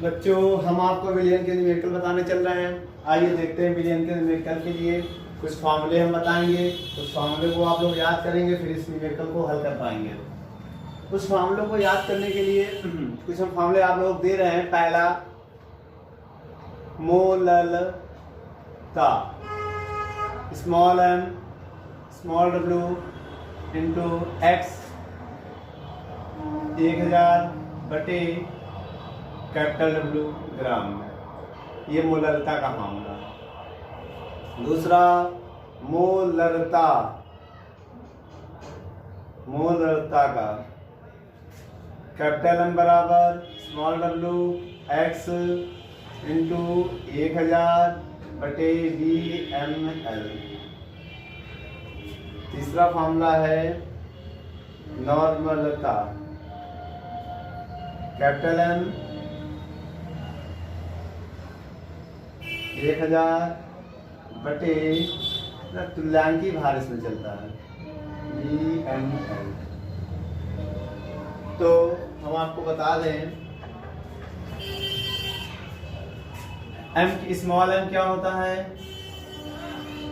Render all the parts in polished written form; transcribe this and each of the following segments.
बच्चों, हम आपको विलियन के न्यूमेरिकल बताने चल रहे हैं। आइए देखते हैं विलियन के न्यूमेरिकल के लिए कुछ फार्मूले हम बताएंगे। उस फार्मूले को आप लोग याद करेंगे, फिर इस न्यूमेरिकल को हल कर पाएंगे। उस फार्मूलों को याद करने के लिए कुछ हम फार्मूले आप लोग दे रहे हैं। पहला, मोललता, स्मॉल एम स्मॉल डब्ल्यू इंटू एक्स 1000 बटे कैपिटल डब्ल्यू ग्राम में। ये मोलरता का मामला। दूसरा, मोलरता का कैपिटल एम बराबर स्मॉल डब्ल्यू एक्स इंटू 1000 बटे वी एम एल। तीसरा फार्मूला है नॉर्मलता, कैपिटल एम 1000 बटे तुल्यांकी भार इसमें चलता है VML। तो हम आपको बता दें स्मॉल एम क्या होता है।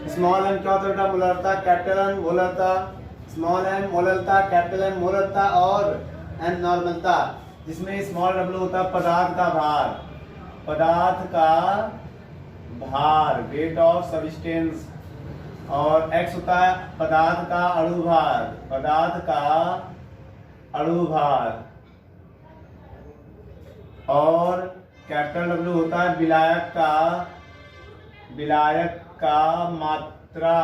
स्मॉल एम क्या होता है बेटा? मोलरता, कैपिटल एम मोलरता, स्मॉल एम मोलरता, कैपिटल एम मोलरता और एन नॉर्मलता, जिसमें स्मॉल डब्ल्यू होता है पदार्थ का भार, वेट ऑफ सब्सटेंस, और एक्स होता है पदार्थ का अणु भार, और कैपिटल डब्ल्यू होता है विलायक का मात्रा,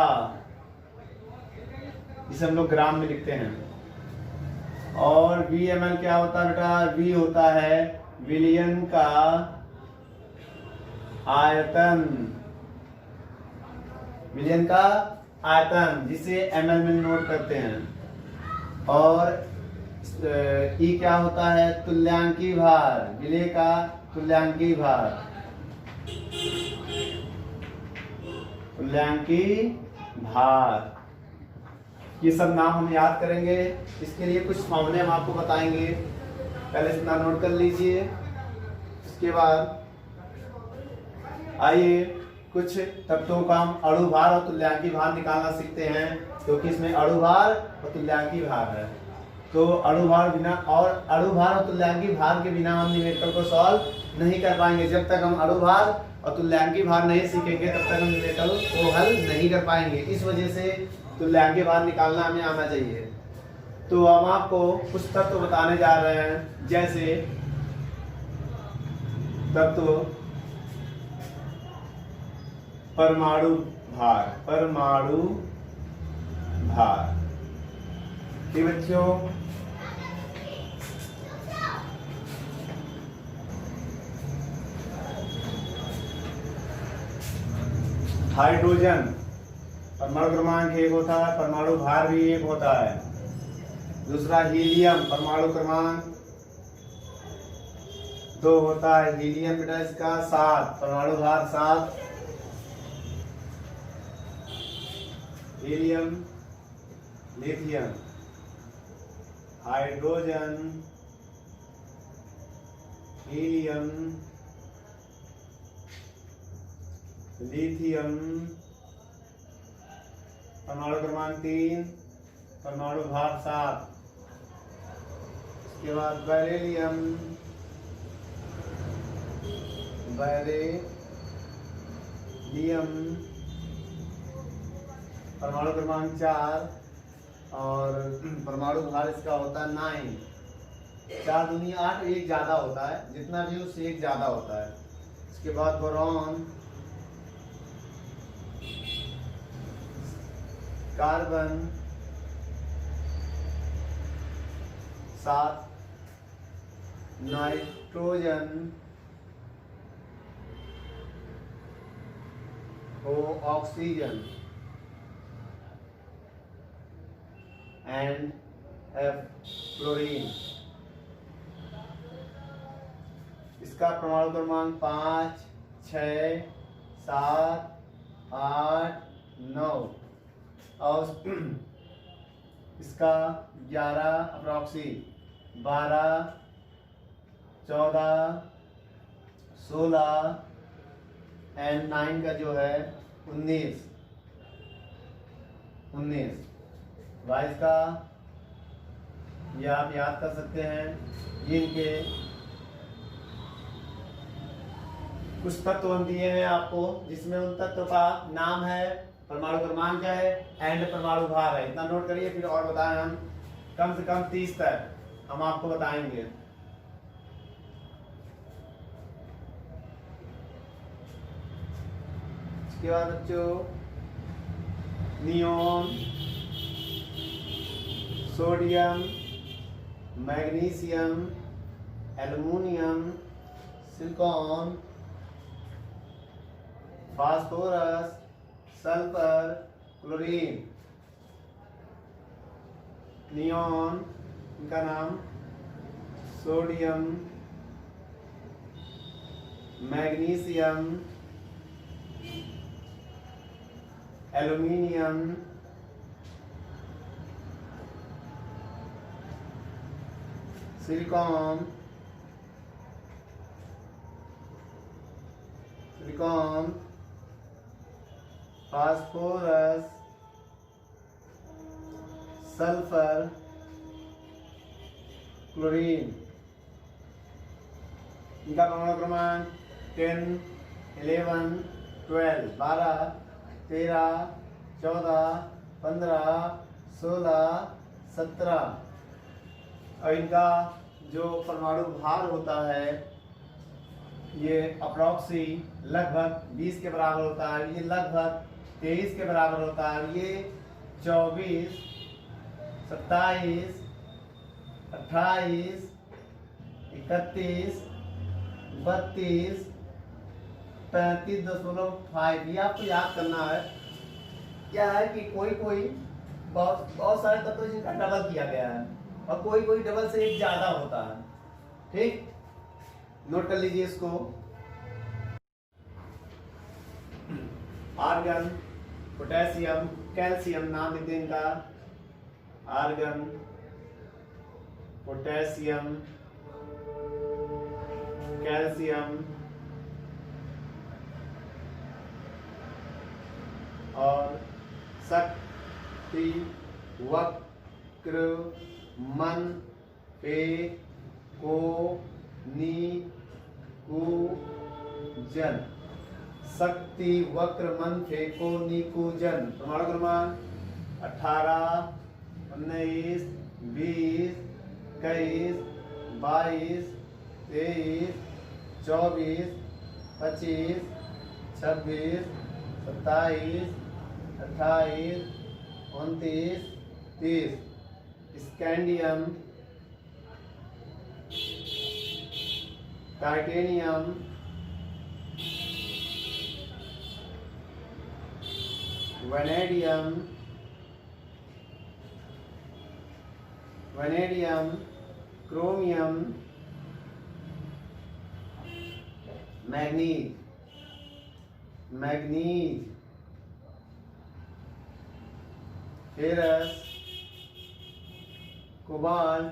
जिसे हम लोग ग्राम में लिखते हैं। और VML क्या होता है बेटा? V होता है विलियन का आयतन, जिसे ml में नोट करते हैं। और E क्या होता है? तुल्यांकी भार, विलेय का तुल्यांकी भार। ये सब नाम हम याद करेंगे। इसके लिए कुछ फार्मूले हम आपको बताएंगे। पहले इतना नोट कर लीजिए। इसके बाद आइए कुछ तत्वों का हम अणु भार और तुल्यांकी भार निकालना सीखते हैं, क्योंकि इसमें अणु भार और तुल्यांकी भार है। तो अणु भार और तुल्यांकी भार के बिना हम न्यूमेरिकल को सॉल्व नहीं कर पाएंगे। जब तक हम अणु भार और तुल्यांकी भार नहीं सीखेंगे तब तक हम न्यूमेरिकल को हल नहीं कर पाएंगे। इस वजह से तुल्यांकी भार निकालना हमें आना चाहिए। तो हम आपको कुछ तत्व बताने जा रहे हैं, जैसे तत्व परमाणु भार। ठीक बच्चों, हाइड्रोजन परमाणु क्रमांक 1 होता है, परमाणु भार भी 1 होता है। दूसरा, हीलियम परमाणु क्रमांक 2 होता है। हीलियम बेटा इसका 7, परमाणु भार 7। Helium, lithium, hydrogen, helium, lithium, परमाणु क्रमांक 3, परमाणु भार 7। इसके बाद बेरिलियम, परमाणु क्रमांक 4 और परमाणु भार इसका होता है 9। 4 दूनी 8, एक ज्यादा होता है, जितना भी उससे एक ज्यादा होता है। इसके बाद boron, carbon 7, nitrogen, oxygen and fluorine. इसका परमाणु क्रमांक 5, 6, 7, 8, 9 और इसका 11 अप्रॉक्सी 12, 14, 16 एंड 9 का जो है 19 22 का ये आप याद कर सकते हैं। ये इनके कुछ तत्व हम दिए हैं आपको, जिसमें उन तत्व का नाम है, परमाणु क्रमांक है एंड परमाणु भार है। इतना नोट करिए, फिर और बताएं हम कम से कम 30 तक हम आपको बताएंगे। इसके बाद बच्चों neon, sodium, magnesium, aluminium, silicon, phosphorus, sulphur, chlorine. Neon इनका नाम, sodium, magnesium, aluminium, silicon, phosphorus, sulphur, chlorine. इनका परमाणु क्रमांक 10, 11, 12, 12, 13, 14, 15, 16, 17। और इनका जो परमाणु भार होता है ये अप्रॉक्सी लगभग 20 के बराबर होता है, ये लगभग 23 के बराबर होता है, ये 24, 27, 28, 31, 32, 35.5। ये आपको याद करना है। क्या है कि कोई बहुत सारे तत्व जिनका डबल किया गया है और कोई डबल से एक ज्यादा होता है। ठीक, नोट कर लीजिए इसको। आर्गन, पोटेशियम, कैल्शियम, नाम लिखते हैं इनका। आर्गन, पोटेशियम, कैल्शियम और शक्ति, वक्र, मन, पे, को, नी, कु, जन। शक्ति, वक्र, मन, फे, को, नी, कु, जन। परमाणु क्रमांक 18, 19, 20, 21, 22, 23, 24, 25, 26, 27, 28, 29, 30। Scandium, titanium, vanadium, chromium, manganese, ferrous, cobalt,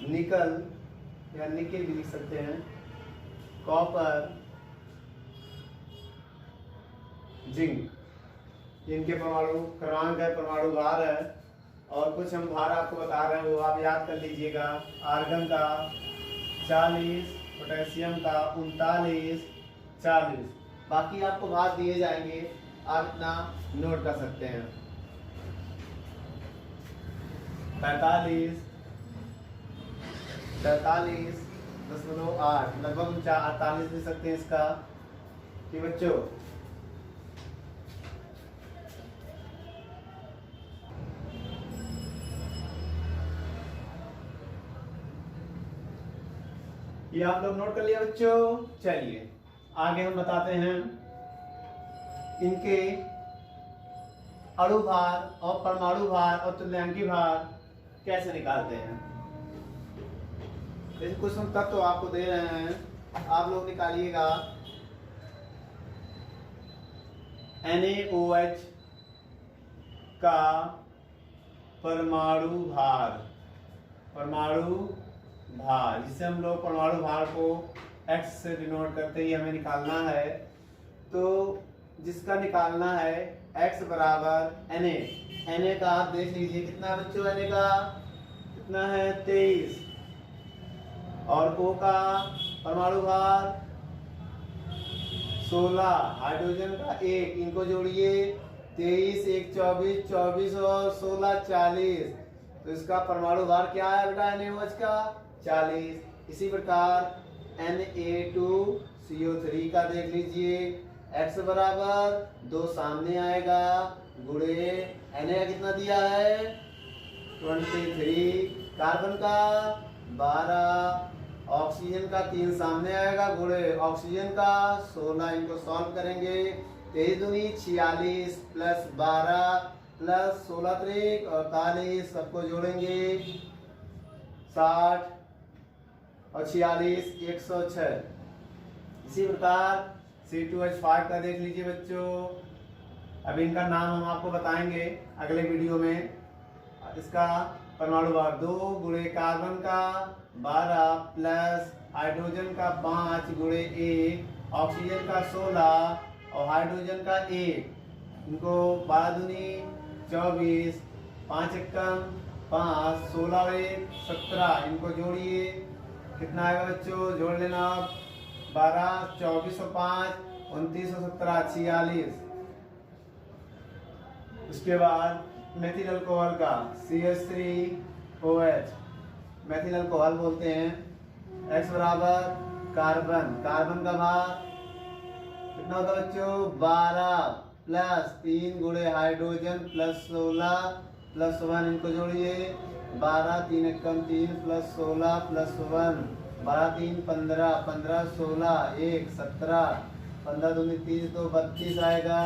निकल या निकेल भी लिख सकते हैं, कॉपर, जिंक। इनके परमाणु क्रमांक है, परमाणु भार है। और कुछ हम भार आपको बता रहे हैं वो आप याद कर लीजिएगा। आर्गन का 40, पोटेशियम का 39, 40। बाकी आपको भार दिए जाएंगे, आप इतना नोट कर सकते हैं। 45, 43.8, लगभग 48 दे सकते हैं इसका। कि बच्चों ये आप लोग नोट कर लिया बच्चों। चलिए आगे हम बताते हैं इनके अणु भार और परमाणु भार और तुल्यांकी भार कैसे निकालते हैं। जैसे कुछ हम तत्व आपको दे रहे हैं, आप लोग निकालिएगा। NaOH का परमाणु भार, परमाणु भार, जिससे हम लोग परमाणु भार को x से डिनोट करते ही हमें निकालना है। तो जिसका निकालना है x बराबर Na का आप देख लीजिए कितना बच्चों, Na का कितना है 23, और O का परमाणु भार 16, हाइड्रोजन का 1, इनको जोड़िए 23 1 24, 24 और 16 40, तो इसका परमाणु भार क्या है बेटा NaOH का 40। इसी प्रकार Na2CO3 का देख लीजिए, x बराबर 2 सामने आएगा गुणे Na का कितना दिया है 23, कार्बन का 12, ऑक्सीजन का 3 सामने आएगा गुणे ऑक्सीजन का 16, इनको सॉल्व करेंगे 23 दूनी 46 प्लस 12 प्लस 16 त्रिक 48, सबको जोड़ेंगे 60 और 46 106। इसी प्रकार C2H5 का देख लीजिए बच्चों, अब इनका नाम हम आपको बताएंगे अगले वीडियो में। इसका परमाणु भार 2 गुणे कार्बन का 12 प्लस हाइड्रोजन का 5 गुणे 1, ऑक्सीजन का 16 और हाइड्रोजन का 1, इनको 12 दूनी 24, 5 एकम 5, 16 और 1 17, इनको जोड़िए कितना आएगा बच्चों, जोड़ लेना आप 12 24 और 5 29 और 17 46। उसके बाद मेथिल अल्कोहल का CH3OH, मेथिल अल्कोहल बोलते हैं। x बराबर कार्बन, कार्बन का भार कितना होता है बच्चों 12 प्लस 3 गुणे हाइड्रोजन प्लस 16 प्लस 1, इनको जोड़िए 12 3 एकम 3 प्लस 16 प्लस 1, 12 3 15 15 16 1 17, 15 दूनी 30 तो 32 आएगा,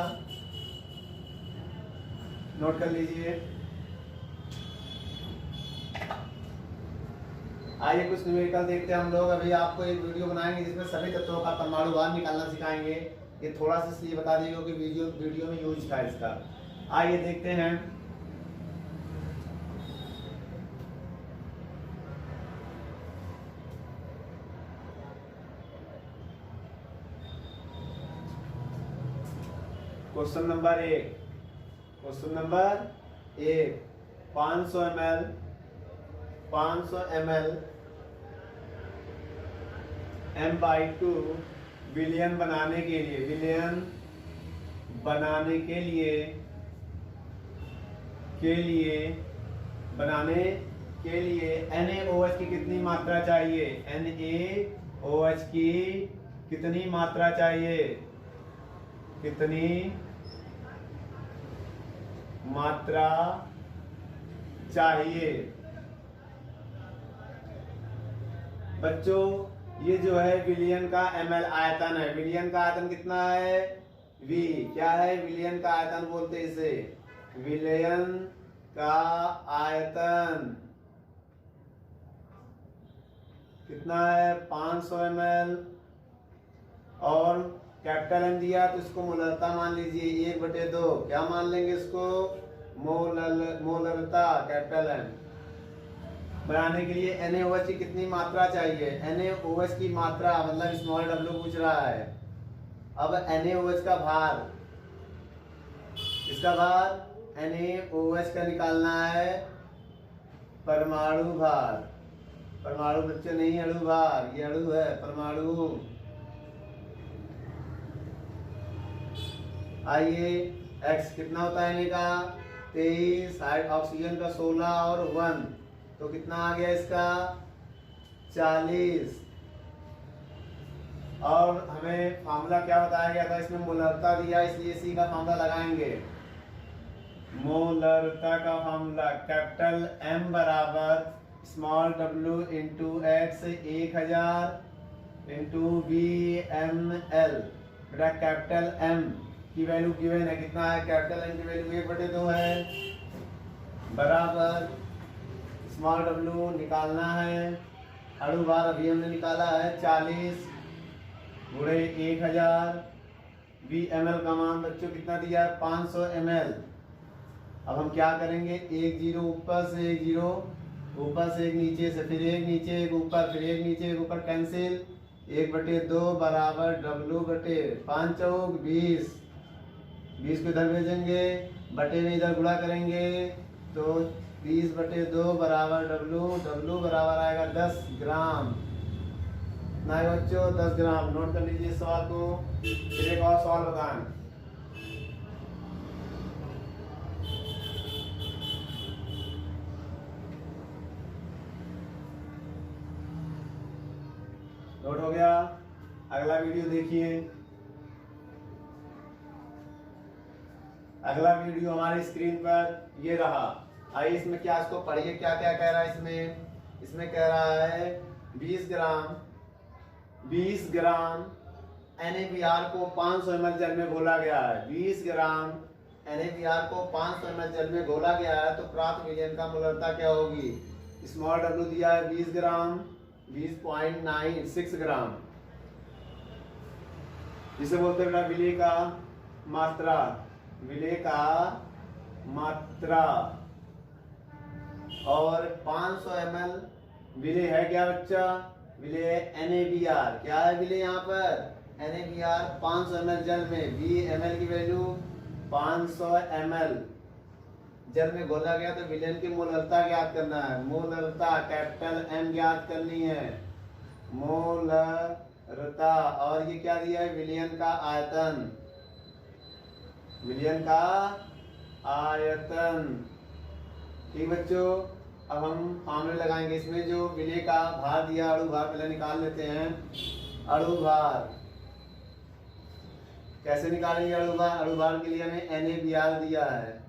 नोट कर लीजिए। आइए कुछ न्यूमेरिकल देखते हैं हम लोग। अभी आपको एक वीडियो बनाएंगे जिसमें सभी तत्वों का परमाणु भार निकालना सिखाएंगे। ये थोड़ा सा इसलिए बता दीजिए कि वीडियो में यूज था इसका। आइए देखते हैं। क्वेश्चन नंबर 1, 500 ml M/2 विलयन बनाने के लिए NaOH की कितनी मात्रा चाहिए, NaOH की कितनी मात्रा चाहिए, कितनी मात्रा चाहिए बच्चों। ये जो है विलयन का ml आयतन है। विलयन का आयतन कितना है V, क्या है विलयन का आयतन बोलते इसे, विलयन का आयतन कितना है 500 ml, और कैपिटल M दिया तो इसको मोलरता मान लीजिए 1/2, क्या मान लेंगे इसको मोलरता कैपिटल M। बनाने के लिए NaOH की कितनी मात्रा चाहिए, NaOH की मात्रा मतलब स्मॉल w पूछ रहा है। अब NaOH का भार, इसका भार NaOH का निकालना है परमाणु भार, परमाणु बच्चे नहीं अणु भार, ये अणु है परमाणु। आइए x कितना होता है Na का 23, ऑक्सीजन का 16 और 1, तो कितना आ गया इसका 40। और हमें फार्मूला क्या बताया गया था, इसमें मोलरता दिया इसलिए इसी का फार्मूला लगाएंगे। मोलरता का फार्मूला कैपिटल M बराबर small w into x 1000 into VmL। बेटा कैपिटल M की वैल्यू गिवन है, कितना है कैपिटल M की वैल्यू 1/2 है, बराबर स्मॉल w निकालना है, अणु भार अभी हमने निकाला है 40 गुणे 1000, VmL का मान बच्चों कितना दिया है 500 ml। अब हम क्या करेंगे, 1 0 ऊपर से 1 0 ऊपर से एक, नीचे से फिर एक, नीचे एक, ऊपर फिर एक, नीचे एक, ऊपर कैंसिल, 1/2 बराबर W/5 चौक 20, 20 को इधर भेजेंगे, बटे में इधर गुणा करेंगे तो 20/2 बराबर W बराबर आएगा 10 ग्राम। ना बच्चों 10 ग्राम। नोट कर लीजिए इस सवाल को। फिर एक और सवाल बताएं। नोट हो गया। अगला वीडियो देखिए। अगला वीडियो हमारी स्क्रीन पर ये रहा। आइए इसमें क्या, इसको पढ़िए क्या क्या कह रहा है इसमें कह रहा है 20 ग्राम NaBr को 500 ml जल में घोला गया है। 20 ग्राम NaBr को 500 ml जल में घोला गया है तो प्राप्त विलयन का मोलरता क्या होगी। स्मॉल w दिया है 20 ग्राम, 20.96 ग्राम। जिसे बोलते हैं बेटा विलय का मात्रा, विलय का मात्रा। और 500 ml विलय है क्या बच्चा, विलय है NaBr। क्या है विलय यहाँ पर, NaBr 500 ml जल में, ml की वैल्यू 500 ml जल में घोला गया तो विलयन की मोलरता ज्ञात करना है। मोलरता कैपिटल M ज्ञात करनी है, मोलरता। और ये क्या दिया है, विलयन का आयतन, विलयन का आयतन। ठीक बच्चों, अब हम फॉर्मूले लगाएंगे। इसमें जो विलय का भार दिया, अणु भार पहले निकाल लेते हैं। अणु भार कैसे निकालेंगे, अणु भार? अणु भार के लिए हमें NaBr दिया है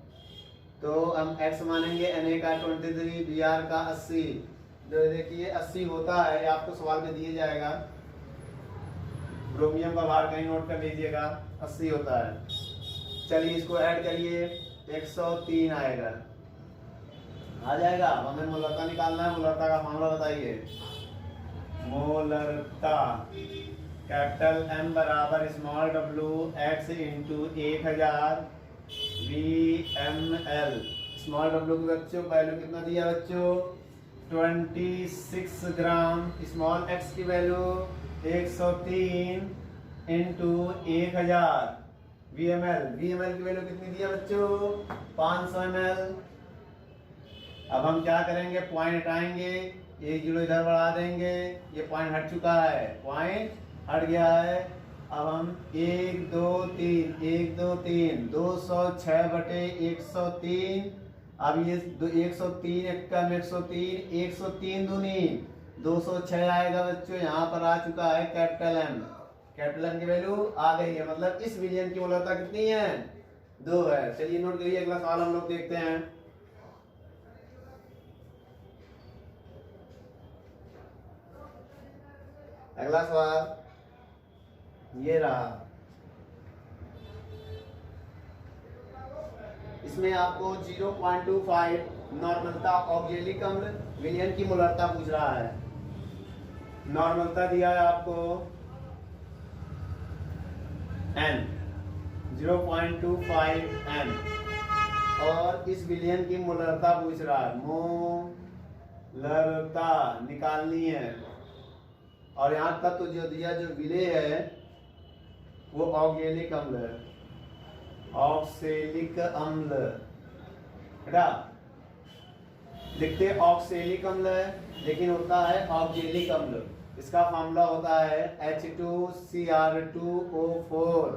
तो हम x मानेंगे, Na का 23, Br का 80। जो देखिए 80 होता है, आपको सवाल में दिया जाएगा। ब्रोमियम का भार कहीं नोट कर लीजिएगा, 80 होता है। चलिए इसको ऐड करिए, 103 आएगा, आ जाएगा। अब हमें मोलरता निकालना है। मोलरता का फॉर्मूला बताइए। मोलरता कैपिटल M बराबर small w x into 1000 VmL। Small w की बच्चों वैल्यू कितना दिया बच्चों, 26 ग्राम। स्मॉल x की वैल्यू 103 इंटू 1000 VmL। VmL की वैल्यू कितनी दिया बच्चों, 500 ml। अब हम क्या करेंगे, पॉइंट हटाएंगे, 1 जीरो इधर बढ़ा देंगे, ये पॉइंट हट चुका है, पॉइंट हट गया है। अब हम 1 2 3 1 2 3 206/103। अब ये 103 एकम 103 103 दूनी 206 आएगा बच्चों। यहाँ पर आ चुका है कैपिटल M। कैपिटल M की वैल्यू आ गई है, मतलब इस विलयन की मोलरता कितनी है, 2 है। चलिए नोट करिए। अगला सवाल हम लोग देखते हैं। अगला सवाल ये रहा। इसमें आपको 0.25 नॉर्मलता ऑक्जेलिक अम्ल विलयन की मोलरता पूछ रहा है। नॉर्मलता दिया है आपको N, 0.25 M, और इस विलयन की मोलरता पूछ रहा है। मोलरता निकालनी है। और यहाँ तक तो जो दिया, जो विलय है वो ऑक्जेलिक अम्ल है, ऑक्सेलिक अम्ल। बेटा लिखते ऑक्सेलिक अम्ल है, लेकिन होता है ऑक्जेलिक अम्ल। इसका फार्मूला होता है H2Cr2O4।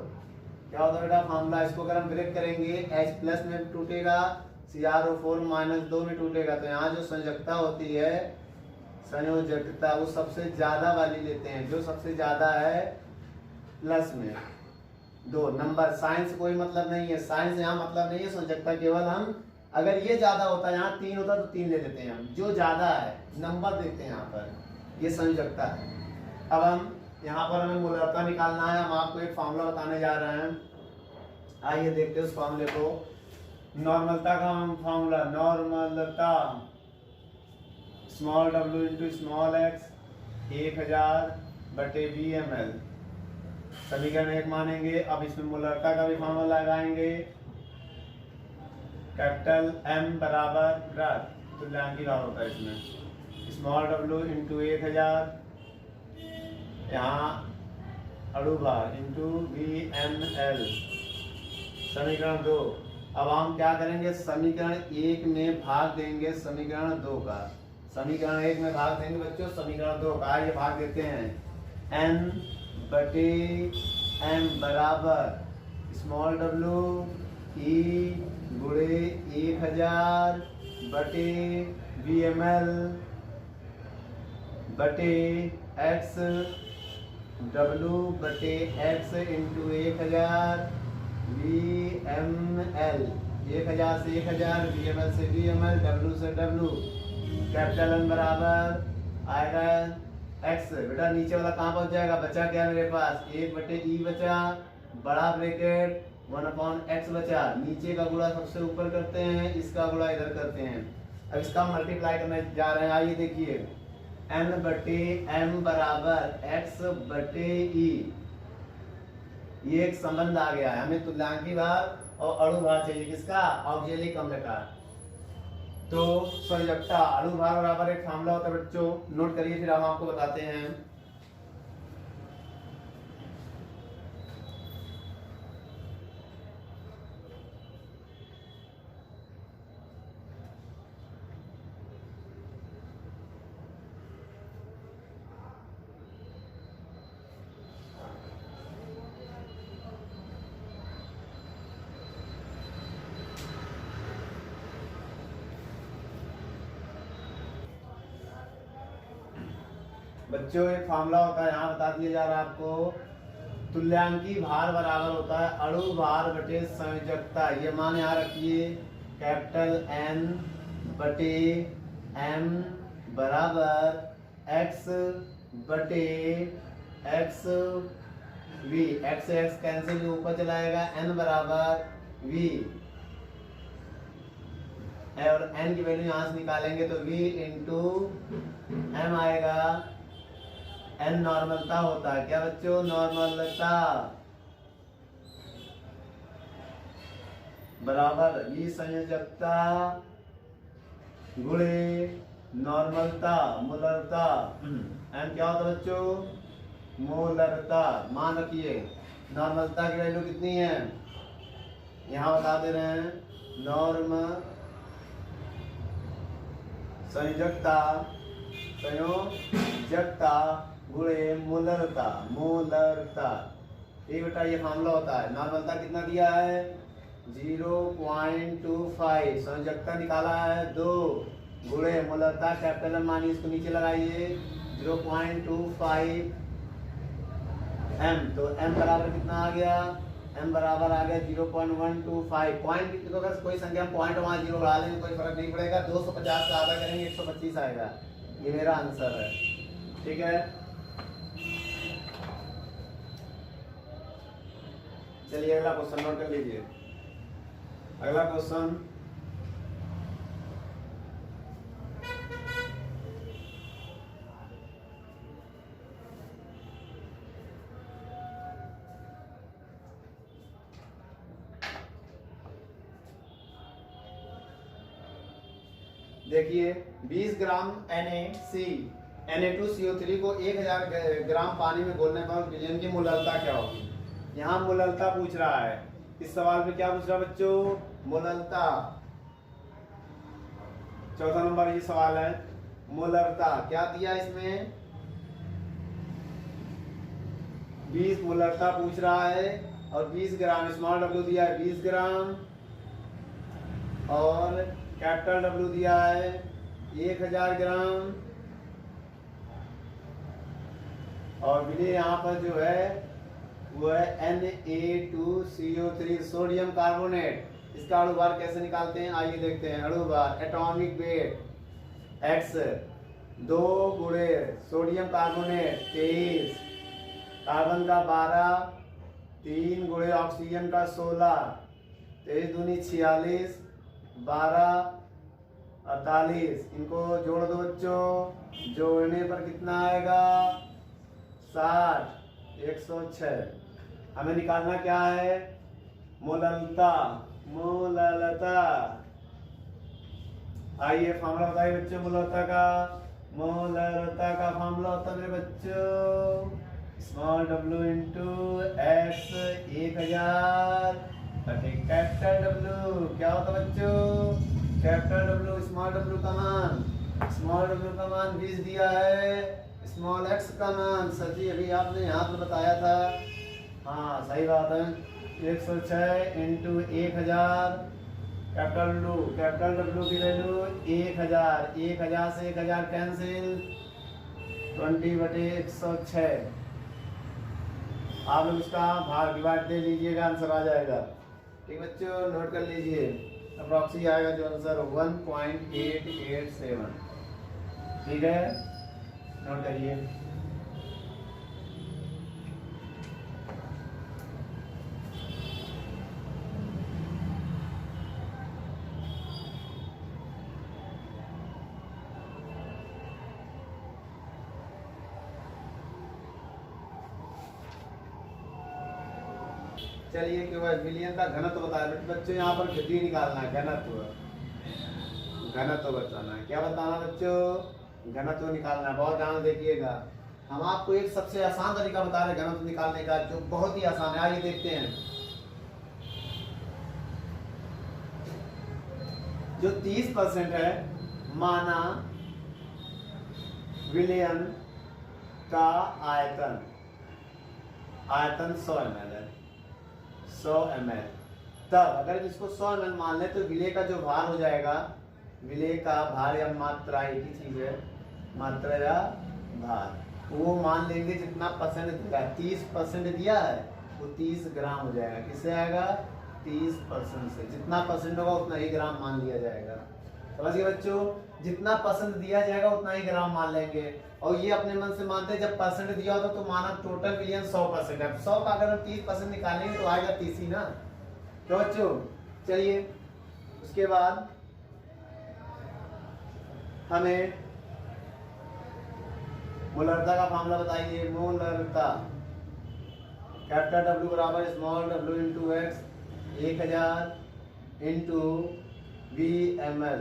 क्या होता है बेटा फार्मूला, इसको अगर हम ब्रेक करेंगे H प्लस में टूटेगा, CrO4 -2 में टूटेगा। तो यहाँ जो संयोजकता होती है, संयोजकता, वो सबसे ज्यादा वाली लेते हैं, जो सबसे ज्यादा है प्लस में 2 नंबर। साइंस कोई मतलब नहीं है, साइंस यहाँ मतलब नहीं है संयोजकता। केवल हम अगर ये ज्यादा होता है, यहाँ 3 होता तो 3 ले लेते हैं हम, जो ज्यादा है नंबर देते हैं यहाँ पर, ये संयोजकता है। अब हम यहाँ पर हमें मोलरता निकालना है। हम आपको एक फॉर्मूला बताने जा रहे हैं, आइए देखते हैं उस फॉर्मूले को। नॉर्मलता का हम फॉर्मूला, नॉर्मलता small w into small x 1000/VmL। समीकरण 1 मानेंगे। अब इसमें मोलरता का भी फॉर्मूला लगाएंगे। कैपिटल M बराबर तुल्यांकी भार होता है इसमें। स्मॉल w इंटू 1000, यहाँ अणुभार इंटू VML, समीकरण 2। अब हम क्या करेंगे, समीकरण 1 में भाग देंगे समीकरण 2 का। समीकरण 1 में भाग देंगे बच्चों समीकरण 2 का। ये भाग देते हैं N/M बराबर स्मॉल w E गुणे 1000 बटे VML बटे x W बटे x इंटू 1000 VML, 1000 से 1000, VML से VML, W से W, कैपिटल N बराबर आएगा x। बेटा नीचे वाला कहाँ पहुँच जाएगा, बचा क्या मेरे पास 1 बटे E बचा, बड़ा ब्रैकेट 1/x बचा। नीचे का गुणा सबसे ऊपर करते हैं, इसका गुणा इधर करते हैं। अब इसका मल्टीप्लाई करने जा रहे हैं। आइए देखिए N बटे M बराबर x बटे E, ये एक संबंध आ गया है। हमें तुल्यांकी भार और अणु भार चाहिए, किसका, ऑक्जेलिक अम्ल का। तो संयोजकता अणु भार बराबर एक फार्मूला होता है बच्चों, नोट करिए फिर हम आपको बताते हैं। बच्चों एक फार्मूला होता है, यहाँ बता दिया जा रहा है आपको। तुल्यांकी भार बराबर होता है अणु भार बटे संयोजकता। ये मान यहाँ रखिए, कैपिटल N बटे M बराबर x बटे x v, x से x कैंसिल ऊपर चलाएगा, n बराबर v, और n की वैल्यू यहाँ से निकालेंगे तो v इंटू m आएगा। n नॉर्मलता होता है, क्या बच्चों, नॉर्मलता बराबर v संयोजकता गुणे नॉर्मलता मोलरता। n क्या होता है बच्चों, मोलरता। मान रखिए नॉर्मलता की वैल्यू कितनी है, यहाँ बता दे रहे हैं, नॉर्म संयोजकता गुणे मोलरता, मोलरता। ये बेटा ये मामला होता है। नॉर्मलता कितना दिया है 0.25, संयोजकता निकाला है 2, गुणे मोलरता कैपिटल M मानिए, इसको नीचे लगाइए 0.25 M, तो M बराबर कितना आ गया, M बराबर आ गया 0.125। पॉइंट तो अगर कोई संख्या पॉइंट वहाँ 0 बढ़ा लेंगे कोई फर्क नहीं पड़ेगा। 250 से आधा करेंगे 125 आएगा। ये मेरा आंसर है, ठीक है। चलिए अगला क्वेश्चन नोट कर लीजिए। अगला क्वेश्चन, देखिए 20 ग्राम Na2CO3 को 1000 ग्राम पानी में घोलने पर विलयन की मोलरता क्या होगी। यहाँ मोलरता पूछ रहा है। इस सवाल में क्या पूछ रहा है बच्चों, मोलरता। चौथा नंबर ये सवाल है, मोलरता क्या दिया इसमें, 20 मोलरता पूछ रहा है और 20 ग्राम, स्मॉल w दिया है 20 ग्राम और कैपिटल W दिया है 1000 ग्राम, और विलय यहाँ पर जो है वो है Na2CO3 सोडियम कार्बोनेट। इसका अणुभार कैसे निकालते हैं आइए देखते हैं। अणुभार एटॉमिक वेट x 2 गुणे सोडियम कार्बोनेट 23, कार्बन का 12, 3 गुणे ऑक्सीजन का 16, 23 दूनी 46, 12 48, इनको जोड़ दो बच्चों, जोड़ने पर कितना आएगा 60, 106। हमें निकालना क्या है, मोलरता, मोलरता। आइए फॉर्मूला बताइए बच्चों मोलरता का। मोलरता का फॉर्मूला होता है मेरे बच्चों small w into x 1000 capital W क्या होता है बच्चों कैपिटल W स्मॉल w का मान स्मॉल w का मान 20 दिया है स्मॉल x का मान सची अभी आपने यहाँ पर बताया था। हाँ सही बात है 106 इंटू 1000 कैपिटल W की वैल्यू 1000 से 1000 कैंसिल 20/106 आप लोग इसका भाग डिवाइड दे लीजिएगा आंसर आ जाएगा। ठीक बच्चों नोट कर लीजिए अप्रॉक्सी आएगा जो आंसर 1.887। ठीक है नोट करिए। चलिए कि वह विलियन का घनत्व बताया बच्चों यहाँ पर गति निकालना है घनत्व बताना है। क्या बताना बच्चों घनत्व निकालना है। बहुत ध्यान देखिएगा हम आपको एक सबसे आसान तरीका बता रहे हैं घनत्व निकालने का जो बहुत ही आसान है। आइए देखते हैं जो 30% है माना विलियन का आयतन 100 ml है 100 ml। तब अगर इसको 100 ml मान ले तो विलेय का जो भार हो जाएगा विलेय का भार या मात्रा एक ही चीज है मात्रा या भार वो मान लेंगे जितना परसेंट दिया 30% दिया है वो 30 ग्राम हो जाएगा। किससे आएगा 30% से जितना परसेंट होगा उतना ही ग्राम मान लिया जाएगा। समझ गए बच्चों जितना परसेंट दिया जाएगा उतना ही ग्राम मान लेंगे। और ये अपने मन से मानते हैं जब परसेंट दिया होता तो माना टोटल विलियन 100% है 100 का अगर हम 30% निकालेंगे तो आएगा 30 ही ना। तो बच्चों चलिए उसके बाद हमें मोलरता का मामला बताइए। मोलरता कैपिटल W बराबर small w into x 1000 into VmL।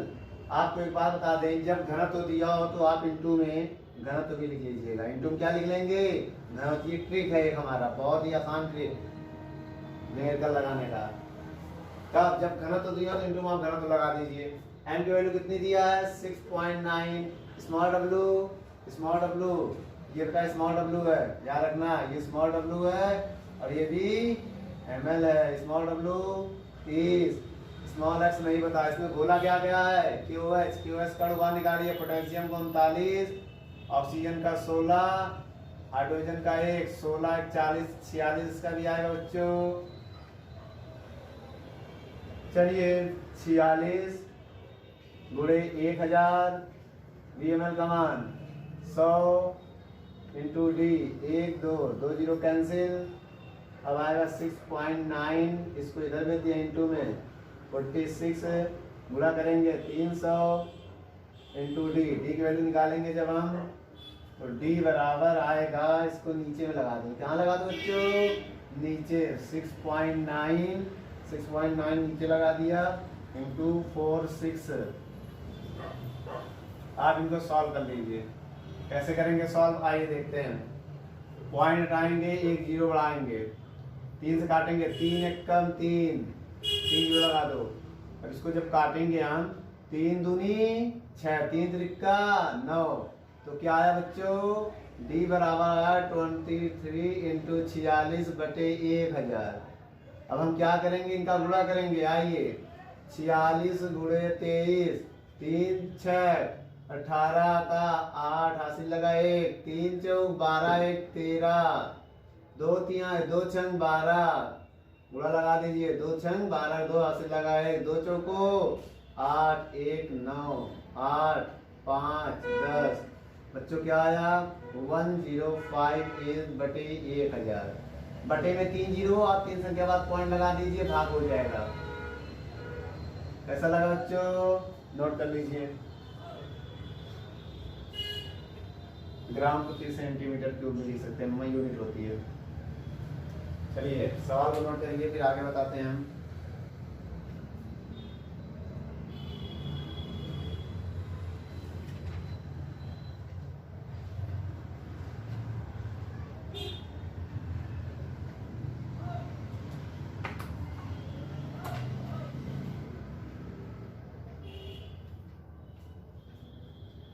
आपको एक बात बता दें जब घनत्व दिया हो तो आप इंटू में घनत्व भी लिख लीजिएगा। इंटू में क्या लिख लेंगे घनत्व। ये ट्रिक है एक हमारा बहुत ही आसान ट्रिक न्यूमेरिकल लगाने का। तब जब घनत्व दिया तो इंटू में आप घनत्व लगा दीजिए। m की वैल्यू कितनी दिया है 6.9 स्मॉल w ये बेटा स्मॉल w है याद रखना ये स्मॉल w है और ये भी ml है। स्मॉल w 30 स्मॉल x नहीं बता इसमें बोला क्या गया है QH का ढुआ निकालिए। पोटेशियम को 39 ऑक्सीजन का 16 हाइड्रोजन का 1 16 41 46 इसका भी आएगा बच्चों। चलिए 46 गुणे 1000 VmL का मान 100 इंटू D 1 2 2 जीरो कैंसिल अब आएगा 6.9 इसको इधर में दिया इंटू में 46 गुणा करेंगे 300 इंटू D की वैल्यू निकालेंगे जब हम तो D बराबर आएगा इसको नीचे में लगा दो। कहाँ लगा दो बच्चों नीचे 6.9 नीचे लगा दिया इंटू 46। आप इनको सॉल्व कर लीजिए। कैसे करेंगे सॉल्व आइए देखते हैं। पॉइंट हटाएंगे एक जीरो बढ़ाएंगे 3 से काटेंगे 3 एक कम 3 जीरो लगा दो। अब इसको जब काटेंगे हम 3 दूनी 6 3 त्रिका 9 तो क्या आया बच्चों D बराबर आया 23 इंटू 46/1000। अब हम क्या करेंगे इनका गुणा करेंगे। आइए 46 गुणे 23 3 6 18 का 8 हासिल लगा 1 3 चौक 12 1 13 2 3 2 छंग 12 गुणा लगा दीजिए 2 छंग 12 2 हासिल लगा 1 2 चौको 8 1 9 8 5 10 बच्चों क्या आया 1058/1000। बटे में 3 जीरो आप 3 संख्या बाद पॉइंट लगा दीजिए भाग हो जाएगा। कैसा लगा बच्चों नोट कर लीजिए। ग्राम प्रति सेंटीमीटर क्यूब में लिख सकते हैं यूनिट होती है। चलिए सवाल को नोट करिए फिर आगे बताते हैं हम।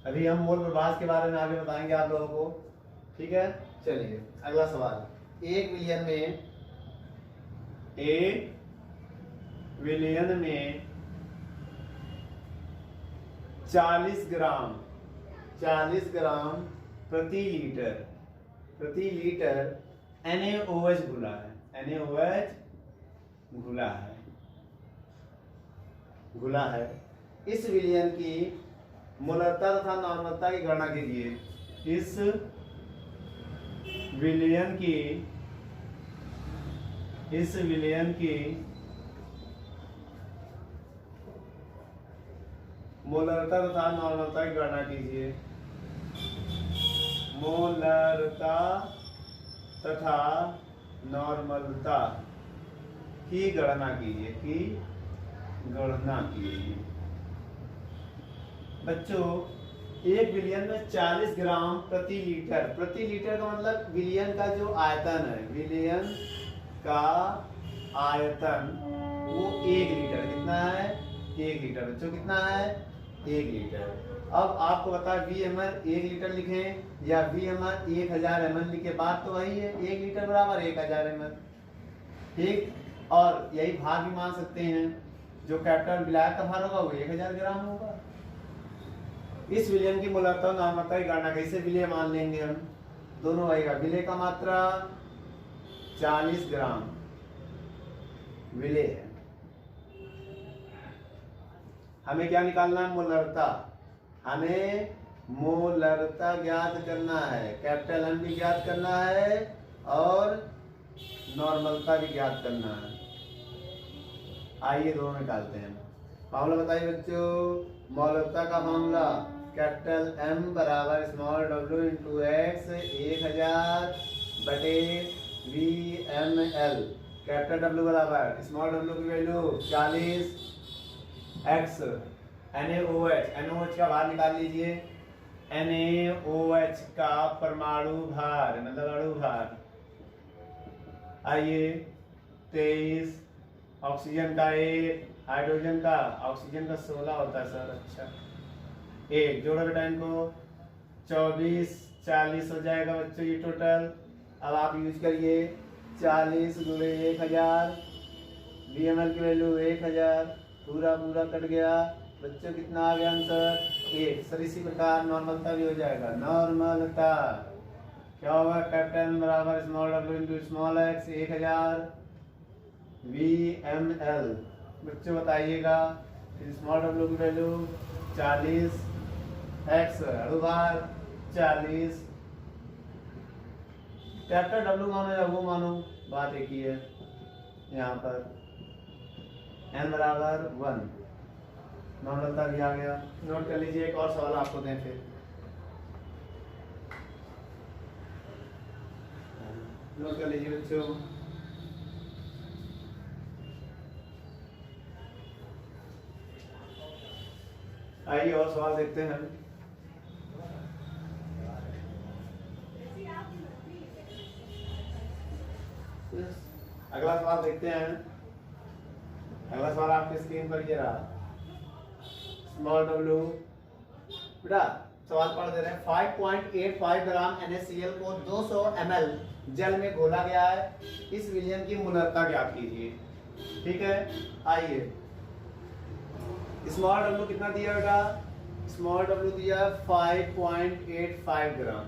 अभी हम मोल प्रभास के बारे में आगे बताएंगे आप लोगों को, ठीक है। चलिए अगला सवाल, 1 विलियन में 40 ग्राम प्रति लीटर NaOH घुला है, NaOH घुला है। इस विलयन की मोलरता तथा नॉर्मलता की गणना कीजिए। इस विलयन की मोलरता तथा नॉर्मलता की गणना कीजिए। मोलरता तथा नॉर्मलता की गणना कीजिए। बच्चों 1 विलियन में 40 ग्राम प्रति लीटर का मतलब विलियन का जो आयतन है, विलियन का आयतन वो 1 लीटर कितना है, 1 लीटर। बच्चों कितना है, 1 लीटर। अब आपको बता VML 1 लीटर लिखें या VML 1000 ml लिखे, बात तो वही है, 1 लीटर बराबर 1000 ml, ठीक। और यही भार भी मान सकते हैं, जो कैपिटल विलायक का भार होगा वो 1000 ग्राम होगा। इस विलयन की मोलरता नॉर्मलता की गणना कैसे, विलय मान लेंगे हम, दोनों आएगा। विलय का मात्रा 40 ग्राम विलय है, हमें क्या निकालना है, मोलरता। हमें मोलरता ज्ञात करना है, कैपिटल M भी ज्ञात करना है और नॉर्मलता भी ज्ञात करना है। आइए दोनों निकालते हैं। फॉर्मूला बताइए बच्चों, मोलरता का फॉर्मूला कैपिटल M बराबर स्मॉल w इंटू x 1000 बटे VML। कैपिटल W बराबर स्मॉल w की वैल्यू 40 x NaOH का भार निकाल लीजिए। NaOH का परमाणु भार मतलब अणु भार, आइए 23, ऑक्सीजन का 1, हाइड्रोजन का, ऑक्सीजन का 16 होता है सर, अच्छा 1 जोड़ो बेटा इनको, 24 40 हो जाएगा बच्चों ये टोटल। अब आप यूज करिए 40 गुणे 1000, VML की वैल्यू 1000, पूरा कट गया बच्चों, कितना आ गया आंसर 1। सर इसी प्रकार नॉर्मलता भी हो जाएगा। नॉर्मलता क्या होगा, कैपिटल बराबर small w into small x 1000 VML। बच्चों बताइएगा, स्मॉल w की वैल्यू 40 x अणु भार 40, कैपिटल W मानो या वो मानो बात एक ही है। यहाँ पर n बराबर 1, नॉर्मलता भी आ गया। नोट कर लीजिए, एक और सवाल आपको दें फिर, नोट कर लीजिए बच्चों। आइए और सवाल देखते हैं। अगला सवाल देखते हैं। अगला सवाल आपके स्क्रीन पर ये रहा, स्मॉल w। बेटा सवाल पढ़ दे रहे हैं, 5.85 ग्राम NaCl को 200 ml जल में घोला गया है, इस विलयन की मोलरता ज्ञात कीजिए। ठीक है, आइए स्मॉल w कितना दिया बेटा, स्मॉल w दिया 5.85 ग्राम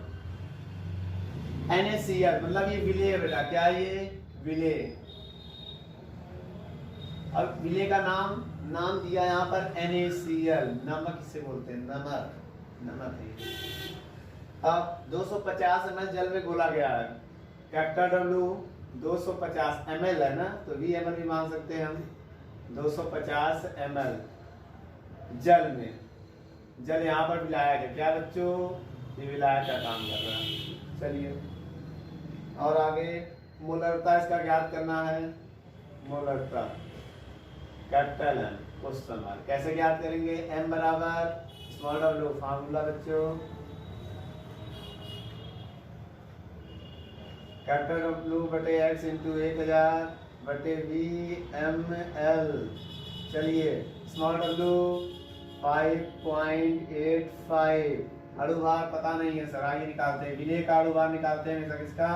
NaCl, मतलब ये विलय है बेटा, क्या ये विलय। अब विलय का नाम दिया यहाँ पर NaCl, नमक इसे बोलते हैं, नमक है। अब 250 ml जल में घोला गया है, कैपिटल W 250 ml है ना, तो VML भी मान सकते हैं हम। 250 ml जल में, जल यहाँ पर मिलाया गया, क्या बच्चों, ये विलायक का काम कर रहा है। चलिए और आगे मोलरता इसका ज्ञात करना है। मोलरता कैपिटल M क्वेश्चन मार्क, कैसे ज्ञात करेंगे, M बराबर स्मॉल w, फार्मूला बच्चों कैपिटल W बटे x इंटू 1000 बटे VML। चलिए स्मॉल w 5.85। अणुभार पता नहीं है सर, आगे निकालते हैं। विलेय का अणुभार निकालते हैं सर। इसका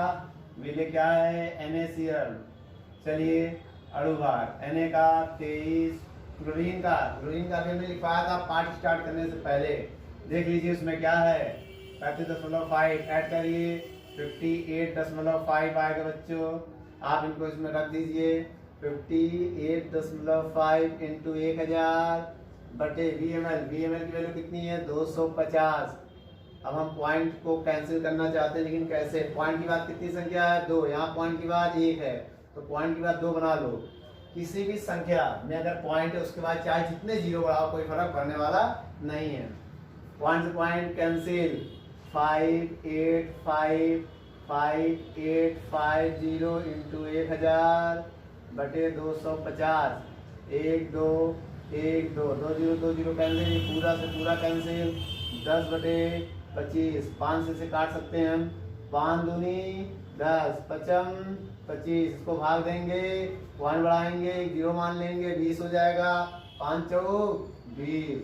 विलेय क्या है? NaCl। चलिए अणुभार Na का 23, क्लोरीन का भी हमने लिखवाया था पार्ट स्टार्ट करने से पहले। देख लीजिए उसमें क्या है, 35.5 ऐड करिए 58.5 आएगा बच्चों। आप इनको इसमें रख दीजिए 58.5 इंटू 1000 बटे VmL। VmL की वैल्यू कितनी है? 250। अब हम पॉइंट को कैंसिल करना चाहते हैं, लेकिन कैसे? पॉइंट के बाद कितनी संख्या है? 2। यहाँ पॉइंट के बाद 1 है, तो पॉइंट के बाद 2 बना लो। किसी भी संख्या में अगर पॉइंट है उसके बाद चाहे जितने जीरो बढ़ाओ कोई फर्क पड़ने वाला नहीं है। पॉइंट से पॉइंट कैंसिल। 58550 इंटू 1000 बटे 250। 1 2 1 2 2 0 2 0 कैंसिल, पूरा से पूरा कैंसिल। 10 बटे 25, 5 से काट सकते हैं हम। 5 दूनी 10, 55 25। इसको भाग देंगे, पॉइंट बढ़ाएंगे, 1 जीरो मान लेंगे, 20 हो जाएगा। 5 चौक 20।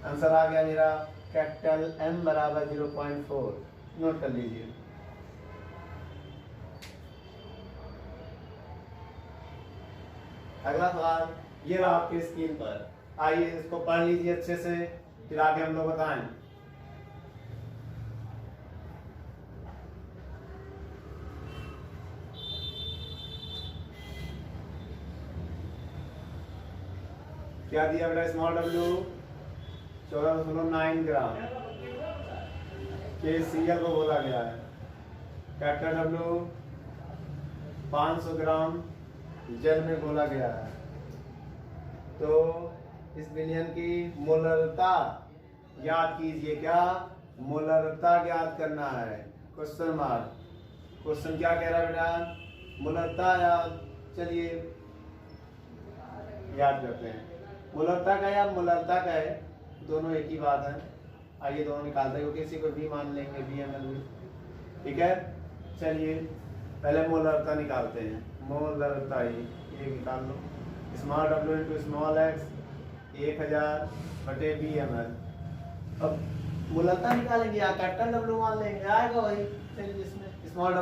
आंसर आ गया मेरा कैपिटल M बराबर 0.4। नोट कर लीजिए। अगला सवाल ये रहा आपकी स्क्रीन पर। आइए इसको पढ़ लीजिए अच्छे से, फिर आगे हम लोग बताएं। क्या दिया बेटा? स्मॉल w 14.9 ग्राम KCl को बोला गया है। कैपिटल W 500 ग्राम जल में घोला गया है। तो इस विलयन की मोलरता ज्ञात कीजिए। क्या? मोलरता ज्ञात करना है। Question mark. क्वेश्चन क्या कह रहा है बेटा? मोलरता याद। चलिए याद करते हैं। मोलरता का या मोलरता का है, दोनों एक ही बात है। आइए दोनों निकालते हैं, किसी को भी मान लेंगे VmL भी, ठीक है। चलिए पहले मोलरता निकालते हैं। मोलरता ये निकाल लो। Small w into small x 1000 बटे VmL। अब मोलरता निकालेंगे या कैपिटल W मान लेंगे, आएगा वही। चलिए इसमें स्मॉल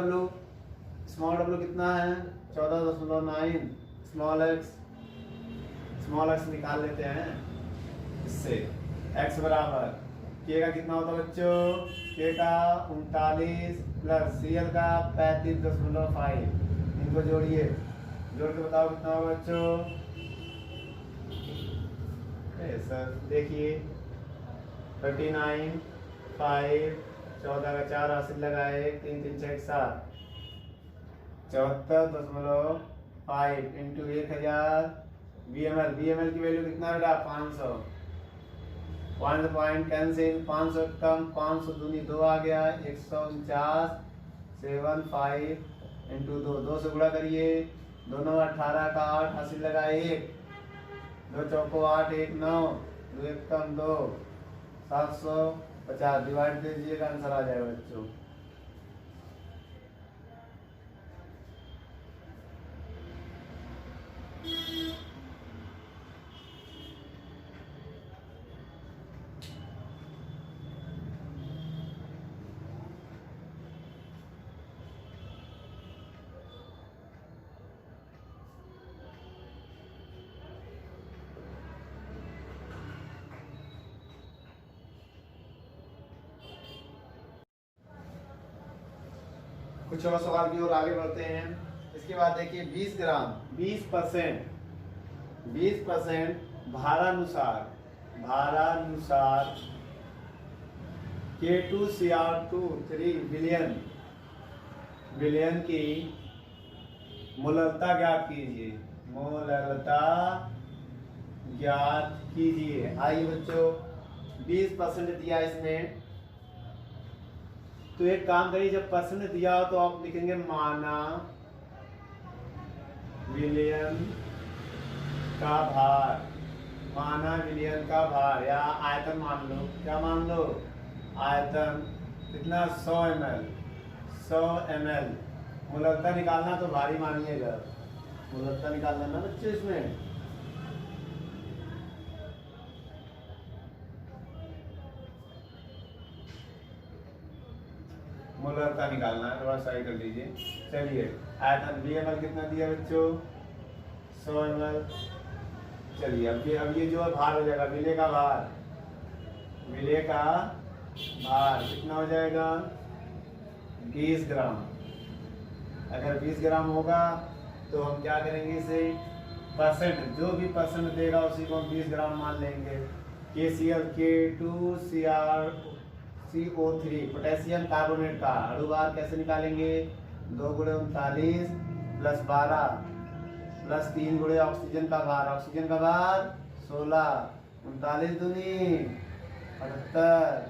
w कितना है? 14.9। स्मॉल x निकाल लेते हैं इससे। x बराबर k का कितना होता है बच्चों? k का 39 प्लस Cl का 35.5। इनको जोड़िए, जोड़ के बताओ कितना होगा बच्चों? सर देखिए 39 5 14 का 4 हासिल लगाए 3 3 6 7 74.5 इंटू 1000 VmL की वैल्यू कितना बेटा? 500। पॉइंट कैंसिल, 500 कम 500 दूनी 2 आ गया 149 75 इंटू 2 2 से गुणा करिए। दोनों 18 का 8 हासिल लगा 1 2 चौको 8 1 9 2 1 कम 2 750 डिवाइड दे दीजिएगा, आंसर आ जाएगा बच्चों। कुछ और सवाल की ओर आगे बढ़ते हैं। इसके बाद देखिए 20 ग्राम 20% भारानुसार K2Cr2 3 विलयन की मोलरता ज्ञात कीजिए। आइए बच्चों 20% दिया इसमें, तो एक काम करिए, जब परसेंट दिया हो तो आप लिखेंगे माना विलयन का भार। माना विलयन का भार या आयतन मान लो। क्या मान लो? आयतन कितना? 100 ml। मोलरता निकालना तो भारी मानिएगा, मोलरता निकालना ना बच्चे। इसमें मोलरता निकालना है, थोड़ा सही कर लीजिए। चलिए आयतन VmL कितना दिया बच्चों, 100 ml। चलिए अब ये जो है भार हो जाएगा, विलेय का भार कितना हो जाएगा, 20 ग्राम। अगर 20 ग्राम होगा तो हम क्या करेंगे, इसे परसेंट, जो भी परसेंट देगा उसी को हम 20 ग्राम मान लेंगे। KCl K2CO3 पोटेशियम कार्बोनेट का अणुभार कैसे निकालेंगे, 2 × 39 + 12 + 3 × ऑक्सीजन का भार, ऑक्सीजन का भार 16, 39 दूनी 78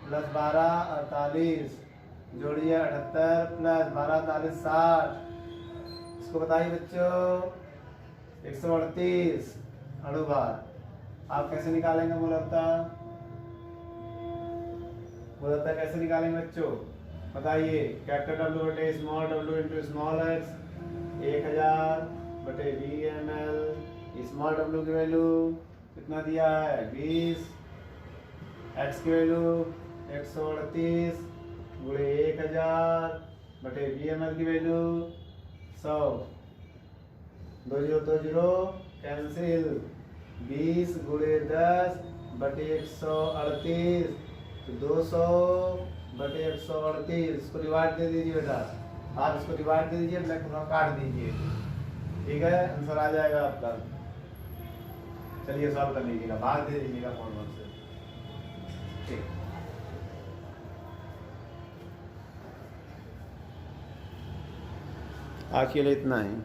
+ 12 48, जोड़िए 78 + 12 48 60। इसको बताइए बच्चों 138 अणुभार। आप कैसे निकालेंगे मोलरता कैसे निकालेंगे बच्चों, बताइए। कैपिटल W बटे small w into small x 1000 बटे VmL। स्मॉल w की वैल्यू कितना दिया है, 20, x की वैल्यू 138 × 1000 बटे VmL की वैल्यू 100, 20 कैंसिल, 20 × 10 बटे 138 तो 200 बटे 138। इसको डिवाइड दे दीजिए बेटा, आप इसको डिवाइड दे दीजिए, ब्लैक थोड़ा काट दीजिए, ठीक है, आंसर आ जाएगा आपका। चलिए सॉल्व कर लीजिएगा, भाग दे दीजिएगा फॉर्मूला से, ठीक। आज के लिए इतना ही।